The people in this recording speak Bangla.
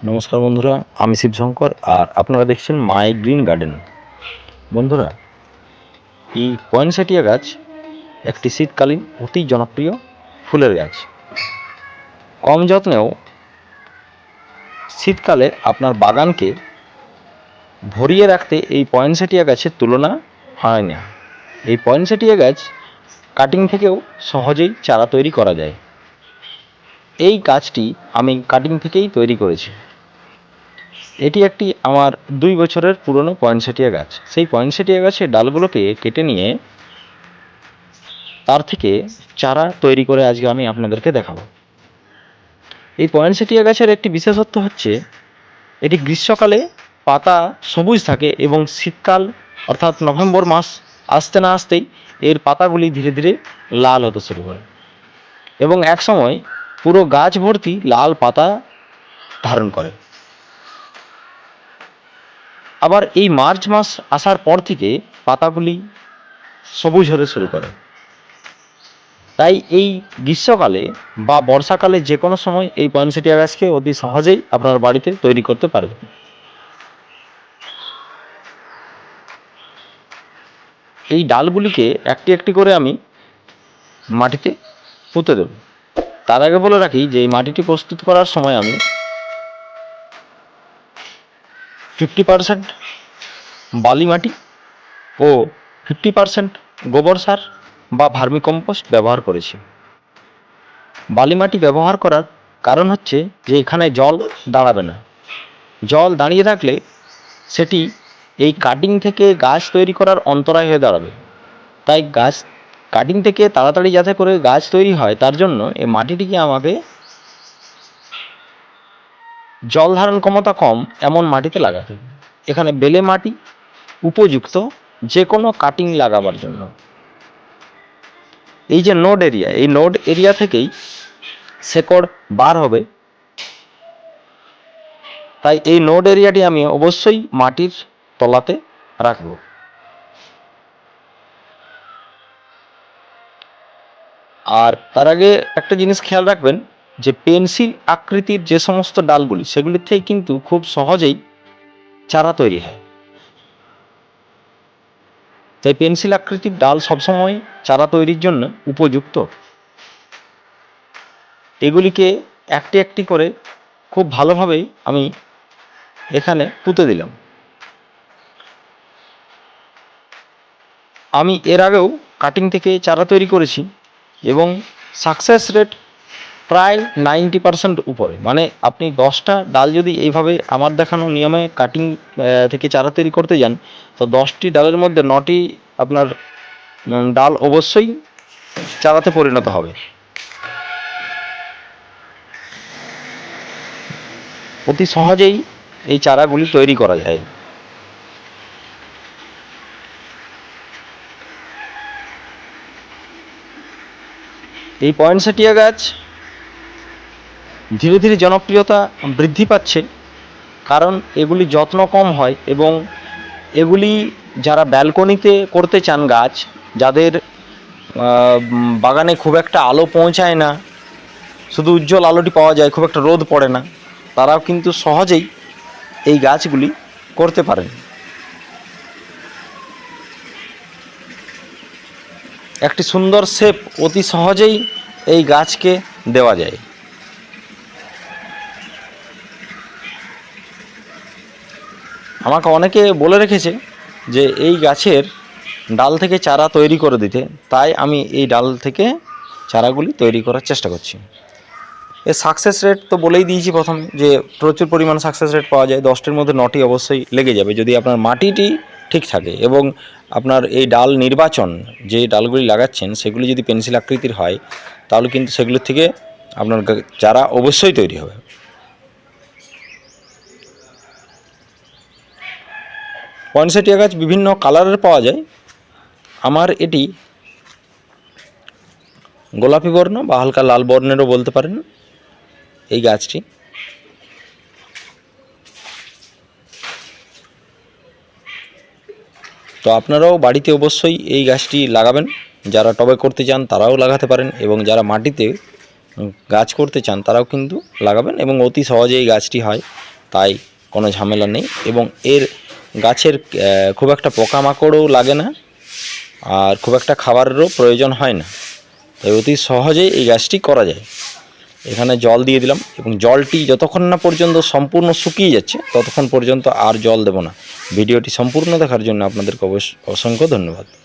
নমস্কার বন্ধুরা, আমি শিবশঙ্কর আর আপনারা দেখছেন মাই গ্রিন গার্ডেন। বন্ধুরা, এই পয়েনসেটিয়া গাছ একটি শীতকালীন অতি জনপ্রিয় ফুলের গাছ। কম যত্নেও শীতকালে আপনার বাগানকে ভরিয়ে রাখতে এই পয়েনসেটিয়া গাছের তুলনা হয় না। এই পয়েনসেটিয়া গাছ কাটিং থেকেও সহজেই চারা তৈরি করা যায়। এই গাছটি আমি কাটিং থেকেই তৈরি করেছি। এটি একটি আমার 2 বছরের পুরনো পয়েনসেটিয়া গাছ। সেই পয়েনসেটিয়া গাছের ডালগুলোকে কেটে নিয়ে তার থেকে চারা তৈরি করে আজকে আমি আপনাদেরকে দেখাবো। এই পয়েনসেটিয়া গাছের একটি বিশেষত্ব হচ্ছে এটি গ্রীষ্মকালে পাতা সবুজ থাকে এবং শীতকাল অর্থাৎ নভেম্বর মাস আসতে না আসতেই এর পাতাগুলি ধীরে ধীরে লাল হতে শুরু করে এবং এক সময় পুরো গাছ ভর্তি লাল পাতা ধারণ করে। আবার এই মার্চ মাস আসার পর থেকে পাতাগুলি সবুজ হতে শুরু করে। তাই এই গ্রীষ্মকালে বা বর্ষাকালে যে কোনো সময় এই পয়েনসেটিয়া গাছকে অতি সহজেই আপনার বাড়িতে তৈরি করতে পারবেন। এই ডালগুলিকে একটি একটি করে আমি মাটিতে পুঁতে দেব। তার আগে বলে রাখি যে এই মাটিটি প্রস্তুত করার সময় আমি 50% বালি মাটি ও 50% গোবর সার বা ভার্মিকম্পোস্ট ব্যবহার করেছি। বালি মাটি ব্যবহার করার কারণ হচ্ছে যে এখানে জল দাঁড়াবে না। জল দাঁড়িয়ে থাকলে সেটি এই কাটিং থেকে গাছ তৈরি করার অন্তরায় হয়ে দাঁড়াবে। তাই গাছ কাটিং থেকে তাড়াতাড়ি যাতে করে গাছ তৈরি হয় তার জন্য এই মাটিটিকে আমাকে জল ধারণ ক্ষমতা কম এমন মাটিতে লাগাতে হবে। এখানে বেলে মাটি উপযুক্ত যে কোনো কাটিং লাগাবার জন্য। এই যে নোড এরিয়া, এই নোড এরিয়া থেকেই শেকড় বার হবে। তাই এই নোড এরিয়াটি আমি অবশ্যই মাটির তলাতে রাখবো। আর তার আগে একটা জিনিস খেয়াল রাখবেন যে পেন্সিল আকৃতির যে সমস্ত ডালগুলি সেগুলির থেকে কিন্তু খুব সহজেই চারা তৈরি হয়। তাই পেন্সিল আকৃতির ডাল সবসময় চারা তৈরির জন্য উপযুক্ত। এগুলিকে একটি একটি করে খুব ভালোভাবেই আমি এখানে পুঁতে দিলাম। আমি এর আগেও কাটিং থেকে চারা তৈরি করেছি এবং সাকসেস রেট প্রায় 90% উপরে। মানে আপনি 10টা ডাল যদি এইভাবে আমার দেখানো নিয়মে কাটিং থেকে চারা তৈরি করতে যান তো 10টি ডালের মধ্যে 9টি আপনার ডাল অবশ্যই চারাতে পরিণত হবে। অতি সহজেই এই চারাগুলি তৈরি করা যায়। এই পয়েনসেটিয়া গাছ ধীরে ধীরে জনপ্রিয়তা বৃদ্ধি পাচ্ছে কারণ এগুলি যত্ন কম হয় এবং এগুলি যারা ব্যালকনিতে করতে চান গাছ, যাদের বাগানে খুব একটা আলো পৌঁছায় না, শুধু উজ্জ্বল আলোটি পাওয়া যায়, খুব একটা রোদ পড়ে না, তারাও কিন্তু সহজেই এই গাছগুলি করতে পারেন। একটি সুন্দর শেপ অতি সহজেই এই গাছকে দেওয়া যায়। আমাকে অনেকে বলে রেখেছে যে এই গাছের ডাল থেকে চারা তৈরি করে দিতে, তাই আমি এই ডাল থেকে চারাগুলি তৈরি করার চেষ্টা করছি। এর সাকসেস রেট তো বলেই দিয়েছি প্রথমে যে প্রচুর পরিমাণ সাকসেস রেট পাওয়া যায়। 10টির মধ্যে 9টি অবশ্যই লেগে যাবে যদি আপনার মাটিটি ঠিক থাকে এবং আপনার এই ডাল নির্বাচন যে ডালগুলি লাগাচ্ছেন সেগুলি যদি পেন্সিল আকৃতির হয় তাহলে কিন্তু সেগুলোর থেকে আপনার চারা অবশ্যই তৈরি হবে। পয়েনসেটিয়া গাছ বিভিন্ন কালারের পাওয়া যায়। আমার এটি গোলাপি বর্ণ বা হালকা লাল বর্ণেরও বলতে পারেন এই গাছটি। তো আপনারাও বাড়িতে অবশ্যই এই গাছটি লাগাবেন। যারা টবে করতে চান তারাও লাগাতে পারেন এবং যারা মাটিতে গাছ করতে চান তারাও কিন্তু লাগাবেন এবং অতি সহজে এই গাছটি হয়। তাই কোনো ঝামেলা নেই এবং এর গাছের খুব একটা পোকামাকড়ও লাগে না আর খুব একটা খাবারেরও প্রয়োজন হয় না, তাই অতি সহজেই এই গাছটি করা যায়। এখানে জল দিয়ে দিলাম এবং জলটি যতক্ষণ না পর্যন্ত সম্পূর্ণ শুকিয়ে যাচ্ছে ততক্ষণ পর্যন্ত আর জল দেব না। ভিডিওটি সম্পূর্ণ দেখার জন্য আপনাদেরকে অসংখ্য ধন্যবাদ।